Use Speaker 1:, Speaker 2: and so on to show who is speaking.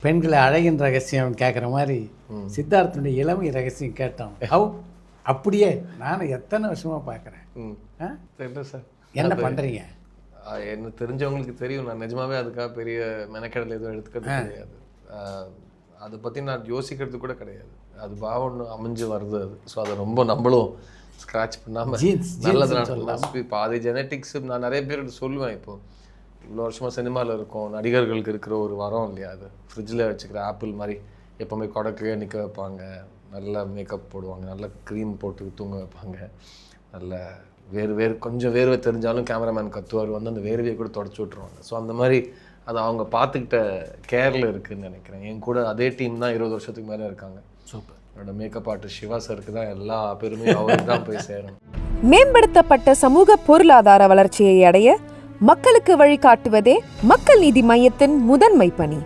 Speaker 1: பெண்களை அழகின் ரகசியம் கேட்குற மாதிரி சித்தார்த்தனுடைய இளமை ரகசியம் கேட்டோம். அப்படியே நானும் எத்தனை வருஷமாக பார்க்குறேன்.
Speaker 2: தெரியல சார்,
Speaker 1: என்ன பண்ணுறீங்க?
Speaker 2: என்ன தெரிஞ்சவங்களுக்கு தெரியும். நான் நிஜமாவே அதுக்காக பெரிய மெனக்கடல் எதுவும் எடுத்துக்கிறது கிடையாது. அதை பற்றி நான் யோசிக்கிறது கூட கிடையாது. அது பாவம் அமைஞ்சு வருது அது. ஸோ அதை ரொம்ப நம்மளும் ஸ்க்ராட்ச் பண்ணாமல் நல்லது. பாதி ஜெனட்டிக்ஸ் நான் நிறைய பேர்கிட்ட சொல்லுவேன். இப்போது இவ்வளோ வருஷமாக சினிமாவில் இருக்கும், நடிகர்களுக்கு இருக்கிற ஒரு வரம் இல்லையா, அது ஃப்ரிட்ஜில் வச்சுக்கிற ஆப்பிள் மாதிரி எப்போவுமே கொடக்கையே நிற்க வைப்பாங்க, நல்ல மேக்கப் போடுவாங்க, நல்ல க்ரீம் போட்டு தூங்க வைப்பாங்க, நல்ல கொஞ்சம் வேர்வை தெரிஞ்சாலும் கேமராமேன் கத்துவார் வந்து அந்த வேர்வையை கூட தொடச்சி விட்ருவாங்க. ஸோ அந்த மாதிரி அது அவங்க பார்த்துக்கிட்ட கேரில் இருக்குதுன்னு நினைக்கிறேன். என் கூட அதே டீம் தான் 20 வருஷத்துக்கு மேலே இருக்காங்க.
Speaker 1: சூப்பர்.
Speaker 2: என்னோட மேக்கப் ஆர்டிஸ்ட் சிவா சருக்கு தான் எல்லா பேருமே அவருக்கு தான் போய் சேரணும்.
Speaker 3: மேம்படுத்தப்பட்ட சமூக பொருளாதார வளர்ச்சியை அடைய மக்களுக்கு வழிகாட்டுவதே மக்கள் நீதி மையத்தின் முதன்மை பணி.